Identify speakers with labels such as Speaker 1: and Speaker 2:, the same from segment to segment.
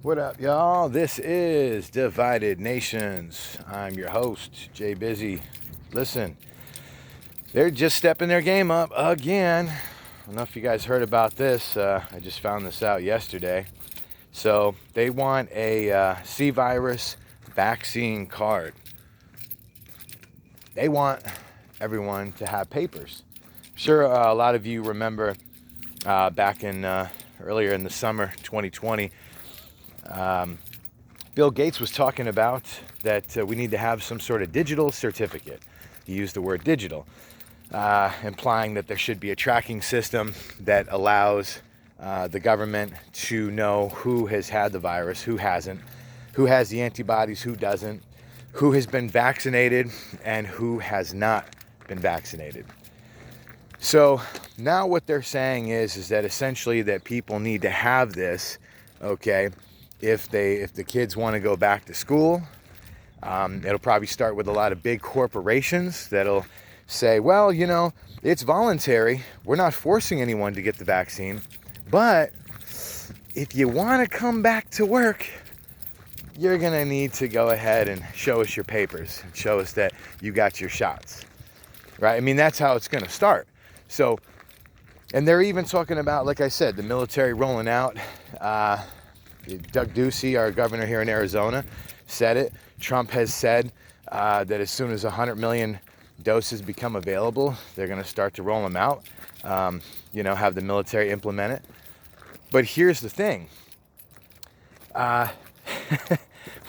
Speaker 1: What up, y'all? This is Divided Nations. I'm your host, Jay Busy. Listen, they're just stepping their game up again. I don't know if you guys heard about this. I just found this out yesterday. So they want a Cvirus vaccine card. They want everyone to have papers. I'm sure a lot of you remember back in earlier in the summer 2020, Bill Gates was talking about that we need to have some sort of digital certificate. He used the word digital, implying that there should be a tracking system that allows the government to know who has had the virus, who hasn't, who has the antibodies, who doesn't, who has been vaccinated, and who has not been vaccinated. So now what they're saying is that essentially that people need to have this, okay, if the kids want to go back to school. It'll probably start with a lot of big corporations that'll say, well, you know, it's voluntary. We're not forcing anyone to get the vaccine. But if you want to come back to work, you're going to need to go ahead and show us your papers and show us that you got your shots. Right? I mean, that's how it's going to start. So, and they're even talking about, like I said, the military rolling out. Doug Ducey, our governor here in Arizona, said it. Trump has said that as soon as 100 million doses become available, they're going to start to roll them out, have the military implement it. But here's the thing. We're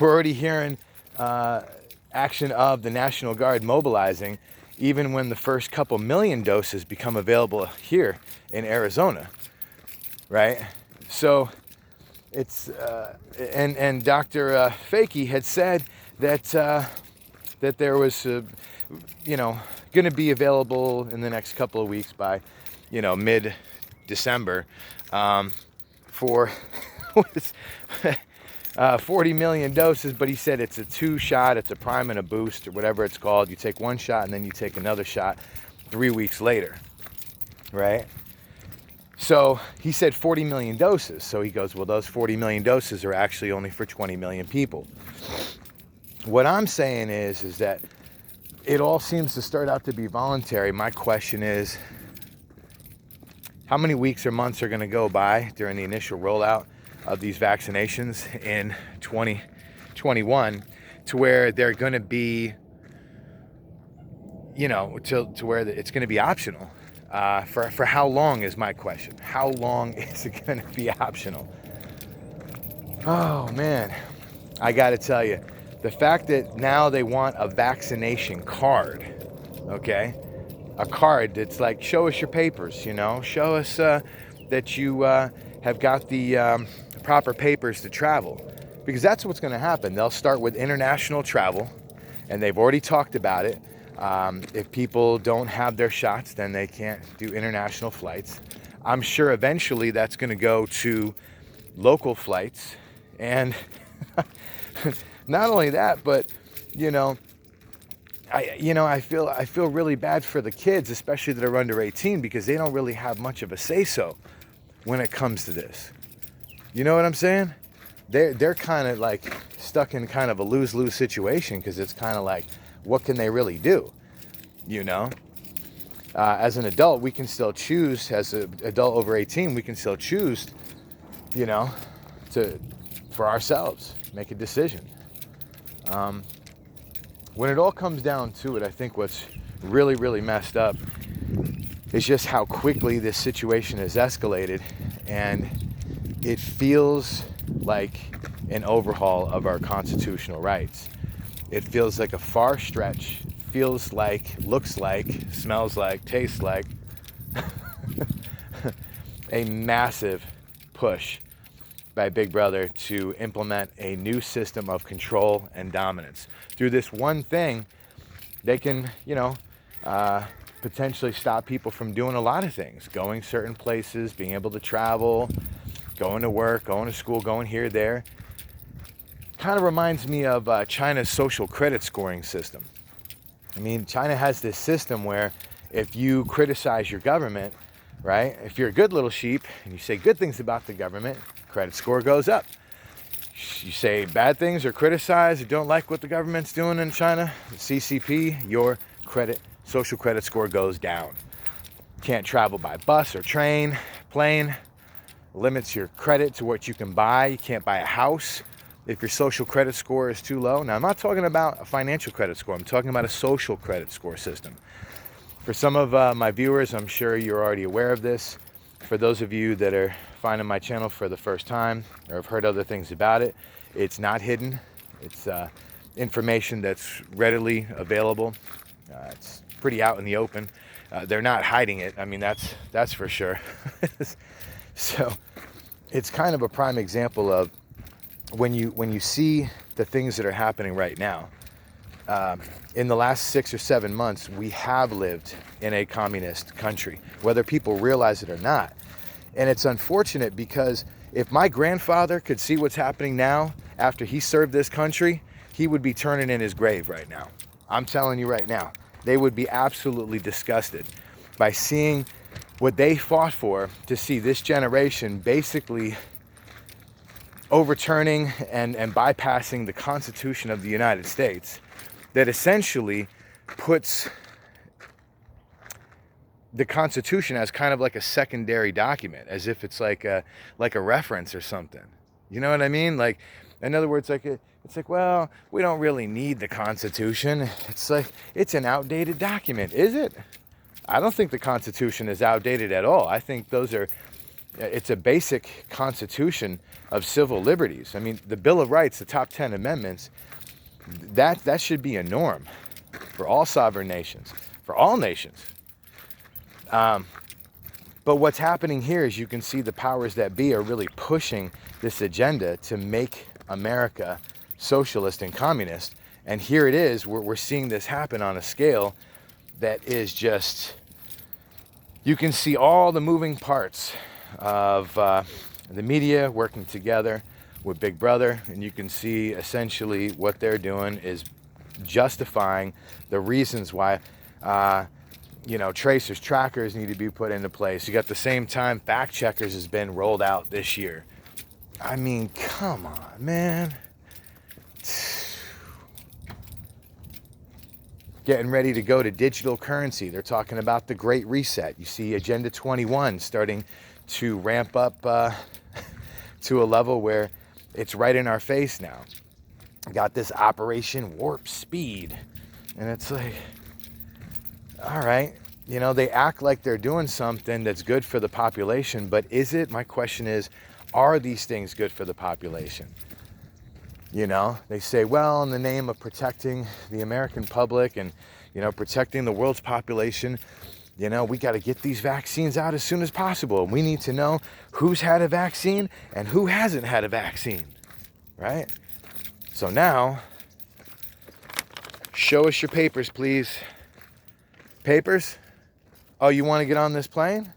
Speaker 1: already hearing action of the National Guard mobilizing even when the first couple million doses become available here in Arizona, right? So it's and Dr. Fakey had said that that there was going to be available in the next couple of weeks by mid-December for 40 million doses, but he said it's a 2-shot, it's a prime and a boost, or whatever it's called. You take one shot and then you take another shot 3 weeks later, right? So he said 40 million doses. So he goes, well, those 40 million doses are actually only for 20 million people. What I'm saying is that it all seems to start out to be voluntary. My question is, how many weeks or months are going to go by during the initial rollout of these vaccinations in 2021 to where they're going to be, to where it's going to be optional? For how long is my question? How long is it going to be optional? Oh, man. I got to tell you, the fact that now they want a vaccination card, okay? A card that's like, show us your papers, show us that you have got the proper papers to travel. Because that's what's going to happen. They'll start with international travel, and they've already talked about it. If people don't have their shots, then they can't do international flights. I'm sure eventually that's going to go to local flights. And not only that, but, I feel really bad for the kids, especially that are under 18, because they don't really have much of a say-so when it comes to this. You know what I'm saying? They're kind of like stuck in kind of a lose-lose situation, because it's kind of like, what can they really do? As an adult, we can still choose. As an adult over 18, we can still choose, for ourselves, make a decision. When it all comes down to it, I think what's really, really messed up is just how quickly this situation has escalated, and it feels like an overhaul of our constitutional rights. It feels like a far stretch, feels like, looks like, smells like, tastes like a massive push by Big Brother to implement a new system of control and dominance. Through this one thing, they can, potentially stop people from doing a lot of things, going certain places, being able to travel, going to work, going to school, going here, there. Kind of reminds me of China's social credit scoring system. I mean, China has this system where if you criticize your government, right, if you're a good little sheep and you say good things about the government, credit score goes up. you say bad things or criticize or don't like what the government's doing in China, CCP, your social credit score goes down. Can't travel by bus or train, plane, limits your credit to what you can buy. You can't buy a house if your social credit score is too low. Now, I'm not talking about a financial credit score. I'm talking about a social credit score system. For some of my viewers, I'm sure you're already aware of this. For those of you that are finding my channel for the first time or have heard other things about it, it's not hidden. It's information that's readily available. It's pretty out in the open. They're not hiding it. I mean, that's for sure. So it's kind of a prime example of when you see the things that are happening right now. In the last 6 or 7 months, we have lived in a communist country, whether people realize it or not. And it's unfortunate because if my grandfather could see what's happening now after he served this country, he would be turning in his grave right now. I'm telling you right now, they would be absolutely disgusted by seeing what they fought for, to see this generation basically overturning and bypassing the Constitution of the United States, that essentially puts the Constitution as kind of like a secondary document, as if it's like a reference or something. You know what I mean? Like, in other words, it's like, well, we don't really need the Constitution. It's like, it's an outdated document. Is it? I don't think the Constitution is outdated at all. I think it's a basic constitution of civil liberties. I mean, the Bill of Rights, the top 10 amendments, that should be a norm for all sovereign nations, for all nations. But what's happening here is you can see the powers that be are really pushing this agenda to make America socialist and communist. And here it is, we're seeing this happen on a scale that is just, you can see all the moving parts of the media working together with Big Brother, and you can see essentially what they're doing is justifying the reasons why tracers, trackers need to be put into place. You got the same time fact checkers has been rolled out this year. I mean, come on, man. Getting ready to go to digital currency. They're talking about the Great Reset. You see Agenda 21 starting to ramp up to a level where it's right in our face now. Got this Operation Warp Speed. And it's like, all right, they act like they're doing something that's good for the population, but is it? My question is, are these things good for the population? They say, well, in the name of protecting the American public and, protecting the world's population, we got to get these vaccines out as soon as possible. And we need to know who's had a vaccine and who hasn't had a vaccine, right? So now, show us your papers, please. Papers? Oh, you want to get on this plane?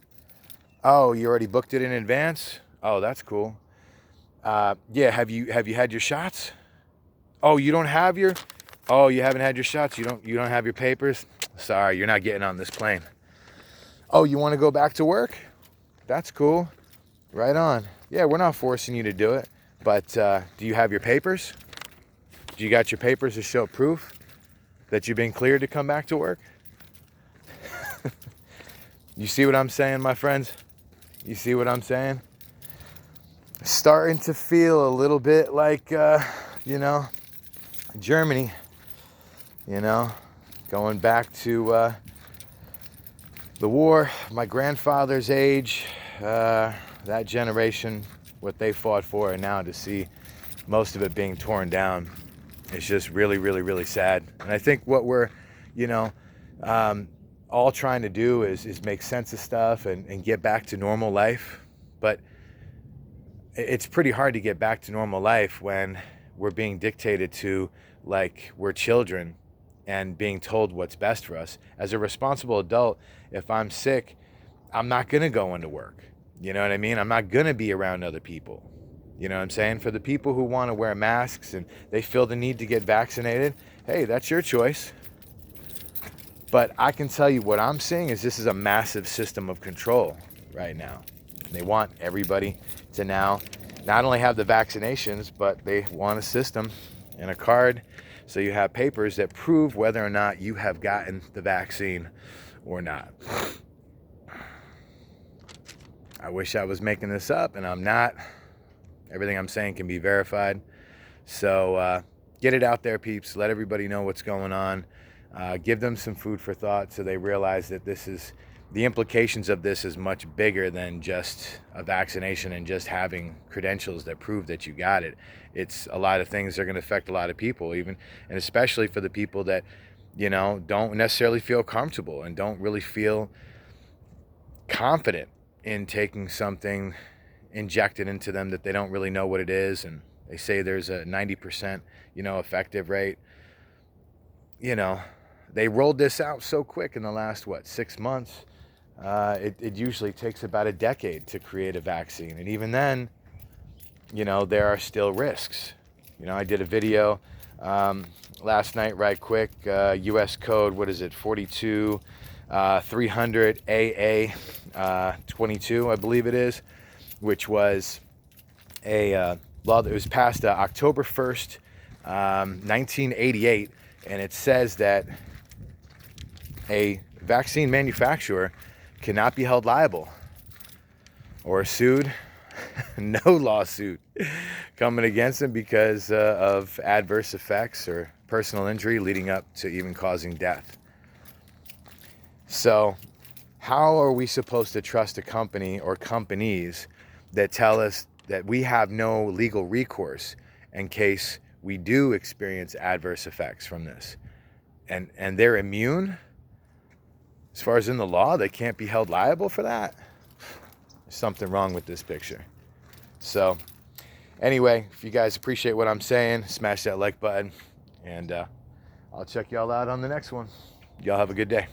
Speaker 1: Oh, you already booked it in advance? Oh, that's cool. Yeah, have you had your shots? Oh, you don't have your? Oh, you haven't had your shots? You don't have your papers? Sorry, you're not getting on this plane. Oh, you want to go back to work? That's cool. Right on. Yeah, we're not forcing you to do it, but do you have your papers? Do you got your papers to show proof that you've been cleared to come back to work? You see what I'm saying, my friends? You see what I'm saying? Starting to feel a little bit like, Germany, going back to the war, my grandfather's age, that generation, what they fought for, and now to see most of it being torn down, it's just really, really, really sad. And I think what we're, all trying to do is make sense of stuff and get back to normal life. But it's pretty hard to get back to normal life when we're being dictated to like we're children and being told what's best for us. As a responsible adult, if I'm sick, I'm not going to go into work. You know what I mean? I'm not going to be around other people. You know what I'm saying? For the people who want to wear masks and they feel the need to get vaccinated, hey, that's your choice. But I can tell you what I'm seeing is this is a massive system of control right now. They want everybody to now not only have the vaccinations, but they want a system and a card, so you have papers that prove whether or not you have gotten the vaccine or not. I wish I was making this up, and I'm not. Everything I'm saying can be verified. So get it out there, peeps. Let everybody know what's going on. Give them some food for thought so they realize that the implications of this is much bigger than just a vaccination and just having credentials that prove that you got it. It's a lot of things that are going to affect a lot of people, even, and especially for the people that, don't necessarily feel comfortable and don't really feel confident in taking something injected into them that they don't really know what it is, and they say there's a 90% effective rate. They rolled this out so quick in the last 6 months. It usually takes about a decade to create a vaccine, and even then, there are still risks. I did a video last night, right quick, US code, what is it, 42 300 AA 22, I believe it is, which was a law that was passed October 1st, 1988, and it says that a vaccine manufacturer cannot be held liable or sued. No lawsuit coming against them because of adverse effects or personal injury leading up to even causing death. So how are we supposed to trust a company or companies that tell us that we have no legal recourse in case we do experience adverse effects from this? And they're immune? As far as in the law, they can't be held liable for that? There's something wrong with this picture. So anyway, if you guys appreciate what I'm saying, smash that like button, and I'll check y'all out on the next one. Y'all have a good day.